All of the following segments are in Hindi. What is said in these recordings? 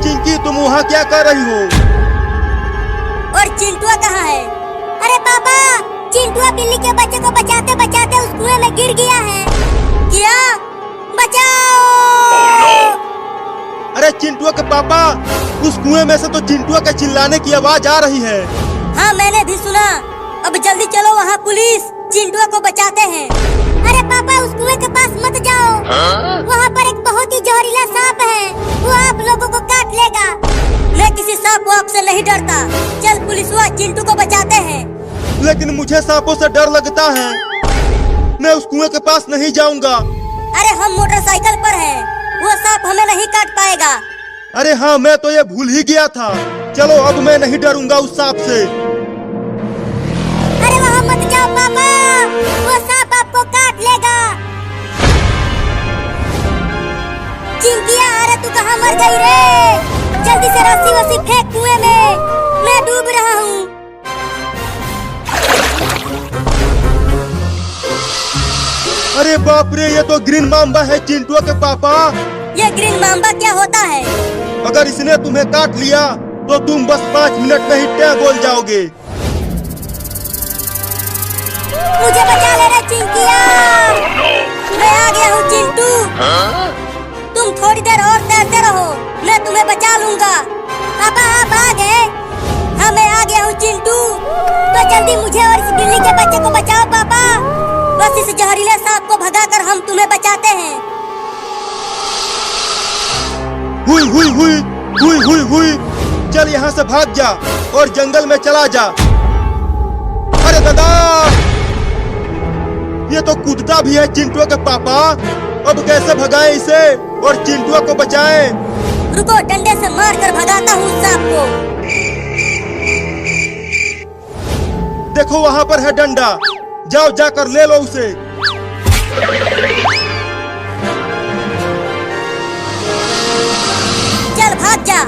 चिंकी, तुम वहाँ क्या कर रही हो? और चिंटुआ कहाँ है? अरे पापा, चिंटुआ बिल्ली के बच्चे को बचाते बचाते उस कुएं में गिर गया है। क्या? बचाओ! अरे चिंटुआ के पापा, उस कुएं में से तो चिंटुआ के चिल्लाने की आवाज आ रही है। हाँ, मैंने भी सुना। अब जल्दी चलो, वहाँ पुलिस चिंटुआ को बचाते हैं। अरे पापा, उस कुएं के पास मत जाओ। वहाँ पर एक बहुत ही जहरीला सांप है, वो आप लोगों को काट लेगा। मैं किसी सांप वाप से नहीं डरता। चल पुलिसवा, चिंटू को बचाते हैं। लेकिन मुझे सांपों से डर लगता है, मैं उस कुएं के पास नहीं जाऊंगा। अरे हम मोटरसाइकिल पर हैं, वो सांप हमें नहीं काट पाएगा। अरे हाँ, मैं तो ये भूल ही गया था। चलो, अब मैं नहीं डरूंगा उस सांप से। अरे वहाँ मत जाओ पापा, वो सांप आपको काट लेगा। चिंकिया, अरे तू कहाँ मर गई रे? जल्दी से रस्सी वस्सी फेंक कुएं में, मैं डूब रहा हूँ। अरे बाप रे, ये तो ग्रीन माम्बा है चिंटुआ के पापा। ये ग्रीन माम्बा क्या होता है? अगर इसने तुम्हें काट लिया तो तुम बस 5 मिनट में ही टैं बोल जाओगे। मुझे बचा ले रे चिंकिया। मैं आ गया हूँ चिंटू। तुम थोड़ी देर और तैरते रहो, मैं तुम्हें बचा लूंगा। पापा आप आ गए? हाँ, मैं आ गया हूँ चिंटू। तो जल्दी मुझे और इस बिल्ली के बच्चे को बचाओ पापा। बस इस जहरीले सांप को भगाकर हम तुम्हें बचाते हैं। हुई हुई हुई हुई हुई हुई, चल यहाँ से भाग जा और जंगल में चला जा। अरे दादा, ये तो कूदता भी है चिंटुआ के पापा। अब कैसे भगाएं इसे और चिंटुआ को बचाएं? रुको, डंडे से मारकर भगाता हूँ सांप को। देखो वहाँ पर है डंडा, जाओ जाकर ले लो उसे। चल भाग जा,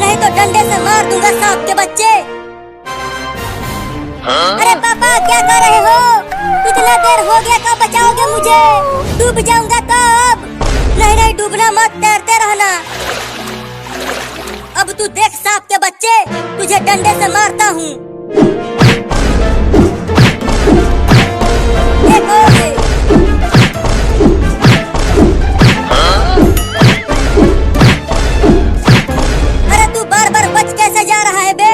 नहीं तो डंडे से मार दूंगा सांप के बच्चे। अरे पापा, क्या कर रहे हो? इतना देर हो गया, कब बचाओगे मुझे? डूब जाऊंगा तब। नहीं नहीं, डूबना मत, तैरते रहना। अब तू देख सांप के बच्चे, तुझे डंडे से मारता हूँ। अरे तू बार बार बच कैसे जा रहा है बे?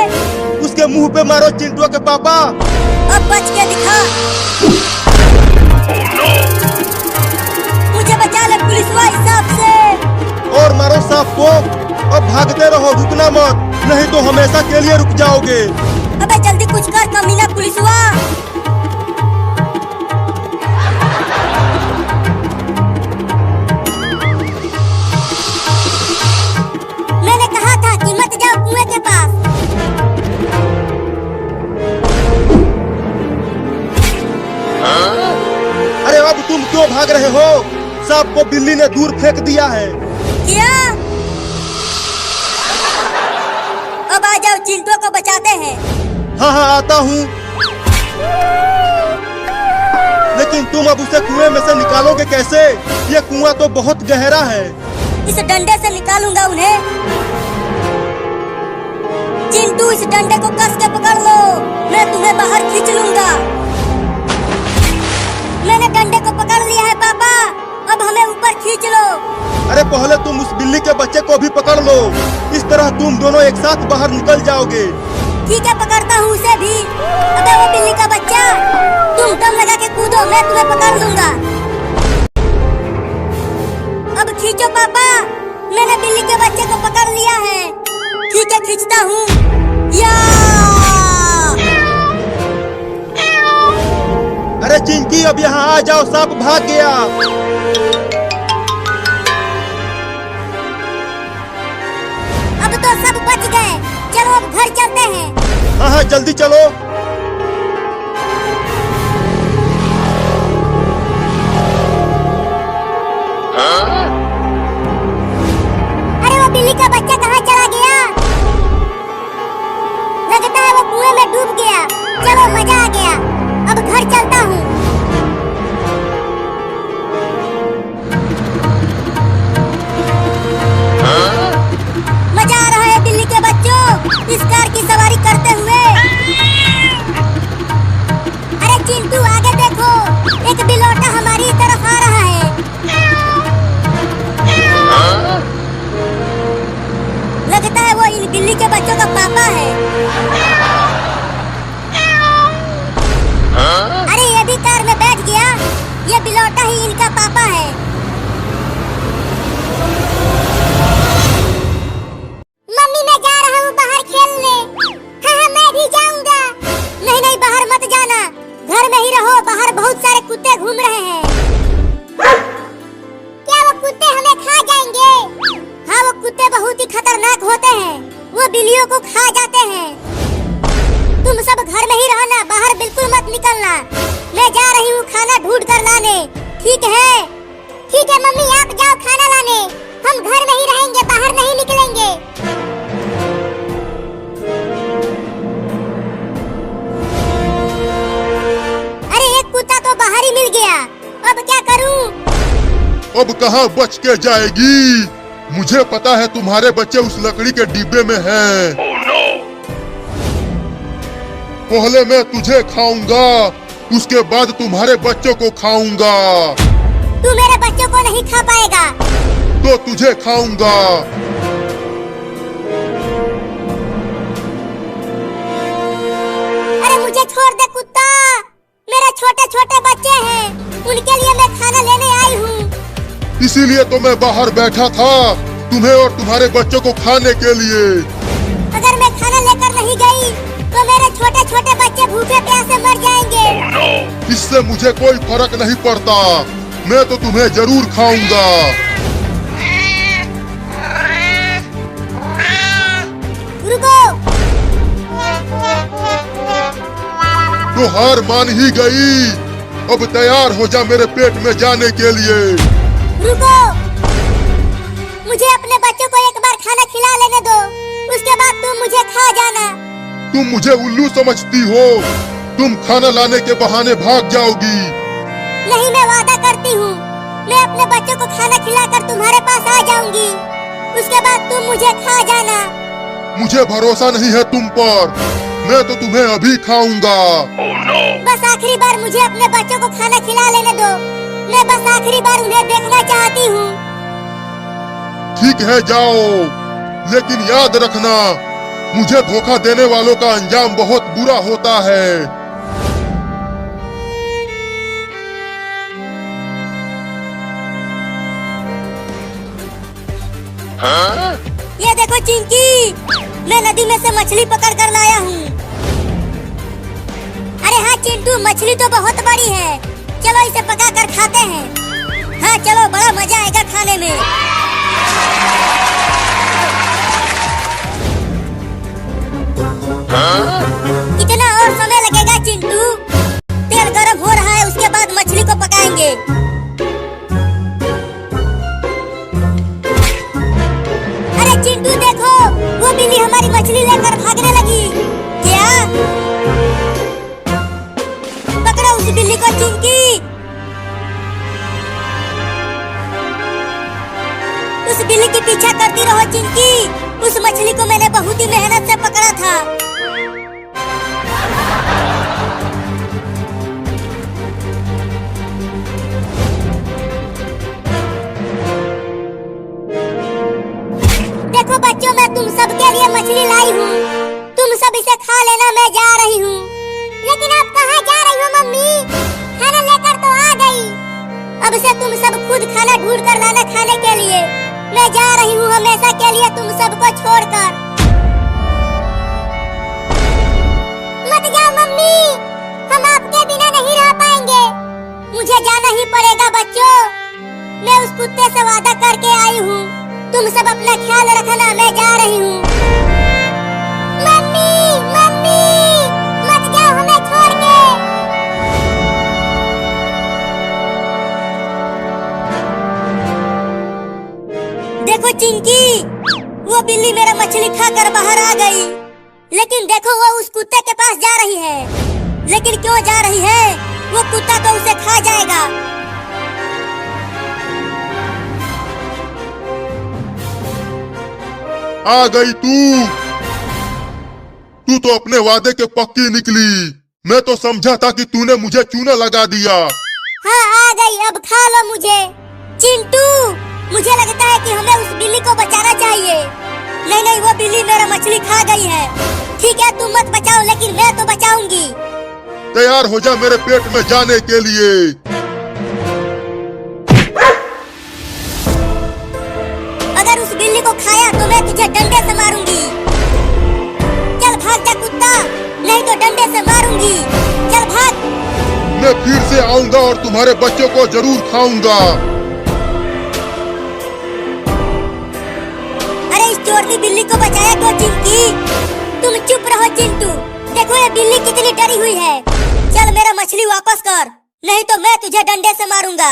उसके मुंह पे मारो चिंटुआ के पापा। अब बच के दिखा। मुझे बचा ले पुलिसवा इस सांप से। और मारो सांप को। अब भागते रहो, रुकना मत, नहीं तो हमेशा के लिए रुक जाओगे। अबे जल्दी कुछ कर कमीना पुलिसवा। मैंने कहा था कि मत जाओ कुएं के पास। अरे अब तुम क्यों भाग रहे हो? सांप को बिल्ली ने दूर फेंक दिया है। क्या? अब आ जाओ, चिंटू को बचाते हैं। हाँ हाँ, आता हूँ। लेकिन तुम अब उसे कुएं में से निकालोगे कैसे? ये कुआं तो बहुत गहरा है। इस डंडे से निकालूंगा उन्हें। चिंटू, इस डंडे को कस के पकड़ लो, मैं तुम्हें बाहर खींच लूंगा। मैंने डंडे को पकड़ लिया है पापा, अब हमें ऊपर खींच लो। अरे पहले तुम उस बिल्ली के बच्चे को भी पकड़ लो, इस तरह तुम दोनों एक साथ बाहर निकल जाओगे। ठीक है, पकड़ता हूँ उसे भी। अबे वो बिल्ली का बच्चा, तुम दम लगा के कूदो, मैं तुम्हें पकड़ लूंगा। अब खींचो पापा, मैंने बिल्ली के बच्चे को पकड़ लिया है। ठीक है, खींचता हूँ। या! अरे चिंकी, अब यहाँ आ जाओ, सांप भाग गया। अब तो सब बच गए, चलो अब घर चलते हैं। हाँ हाँ, जल्दी चलो। अरे वो बिल्ली का बच्चा कहाँ चला गया? लगता है वो कुएं में डूब गया। चलो, मजा आ गया, अब घर चलता हूँ। मजा बच्चियों को खा जाते हैं। तुम सब घर में ही रहना, बाहर बिल्कुल मत निकलना। मैं जा रही हूँ खाना ढूंढ कर लाने, ठीक है? ठीक है मम्मी, आप जाओ खाना लाने, हम घर में ही रहेंगे, बाहर नहीं निकलेंगे। अरे एक कुत्ता तो बाहर ही मिल गया, अब क्या करूँ? अब कहाँ बच के जाएगी? मुझे पता है तुम्हारे बच्चे उस लकड़ी के डिब्बे में हैं। पहले मैं तुझे खाऊंगा, उसके बाद तुम्हारे बच्चों को खाऊंगा। तू मेरे बच्चों को नहीं खा पाएगा। तो तुझे खाऊंगा। अरे मुझे छोड़ दे कुत्ता, मेरे छोटे छोटे बच्चे हैं, उनके लिए मैं खाना लेने आई हूँ। इसीलिए तो मैं बाहर बैठा था, तुम्हें और तुम्हारे बच्चों को खाने के लिए। अगर मैं खाना लेकर नहीं गई तो मेरे छोटे छोटे बच्चे भूखे प्यासे मर जाएंगे। इससे मुझे कोई फर्क नहीं पड़ता, मैं तो तुम्हें जरूर खाऊंगा। रुको। तो हार मान ही गई, अब तैयार हो जा मेरे पेट में जाने के लिए। रुको, मुझे अपने बच्चों को एक बार खाना खिला लेने दो, उसके बाद तुम मुझे खा जाना। तुम मुझे उल्लू समझती हो? तुम खाना लाने के बहाने भाग जाओगी। नहीं, मैं वादा करती हूँ, मैं अपने बच्चों को खाना खिलाकर तुम्हारे पास आ जाऊंगी, उसके बाद तुम मुझे खा जाना। मुझे भरोसा नहीं है तुम पर, मैं तो तुम्हें अभी खाऊंगा। बस आखिरी बार मुझे अपने बच्चों को खाना खिला लेने दो, मैं बस आखिरी बार उन्हें देखना चाहती हूँ। ठीक है जाओ, लेकिन याद रखना, मुझे धोखा देने वालों का अंजाम बहुत बुरा होता है। हाँ? ये देखो चिंकी, मैं नदी में से मछली पकड़ कर लाया हूँ। अरे हाँ चिंटू, मछली तो बहुत बड़ी है, चलो इसे पका कर खाते हैं। हाँ चलो, बड़ा मजा आएगा खाने में। हाँ? कितना और समय लगेगा चिंटू? तेल गरम हो रहा है, उसके बाद मछली को पकाएंगे। अरे चिंटू देखो, वो बिल्ली हमारी मछली लेकर भागने लगी। क्या? पकड़ो उस बिल्ली को चिंकी। उस बिल्ली की पीछा करती रहो चिंकी, उस मछली को मैंने बहुत ही मेहनत से पकड़ा था। देखो बच्चों, मैं तुम सबके लिए मछली लाई हूँ, तुम सब इसे खा लेना, मैं जा रही हूँ। लेकिन आप कहाँ जा रही हो मम्मी? खाना लेकर तो आ गई, अब से तुम सब खुद खाना ढूंढ कर लाना खाने के लिए। मैं जा रही हूँ हमेशा के लिए तुम सबको छोड़कर। मत जाओ मम्मी, हम आपके बिना नहीं रह पाएंगे, मुझे जाना ही पड़ेगा बच्चों। मैं उस कुत्ते से वादा करके आई हूँ, तुम सब अपना ख्याल रखना, मैं जा रही हूँ। मम्मी मम्मी, मत जाओ हमें छोड़ के। देखो चिंकी, वो बिल्ली मेरा मछली खाकर बाहर आ गई, लेकिन देखो वो उस कुत्ते के पास जा रही है। लेकिन क्यों जा रही है? वो कुत्ता तो उसे खा जाएगा। आ गई तू तो अपने वादे के पक्की निकली। मैं तो समझा था कि तूने मुझे चूना लगा दिया। हाँ आ गई, अब खा लो मुझे। चिंटू, मुझे लगता है कि हमें उस बिल्ली को बचाना चाहिए। नहीं नहीं, वो बिल्ली मेरा मछली खा गई है। ठीक है, तुम मत बचाओ, लेकिन मैं तो बचाऊंगी। तैयार हो जा मेरे पेट में जाने के लिए। अगर उस बिल्ली को खाया तो मैं तुझे डंडे से मारूंगी। चल भाग जा कुत्ता, नहीं तो डंडे से मारूंगी। चल भाग। मैं फिर से आऊंगा और तुम्हारे बच्चों को जरूर खाऊंगा। अरे इस चोरनी बिल्ली को बचाया क्यों चिंकी? तुम चुप रहो चिंटू, देखो ये बिल्ली कितनी डरी हुई है। चल मेरा मछली वापस कर, नहीं तो मैं तुझे डंडे से मारूंगा।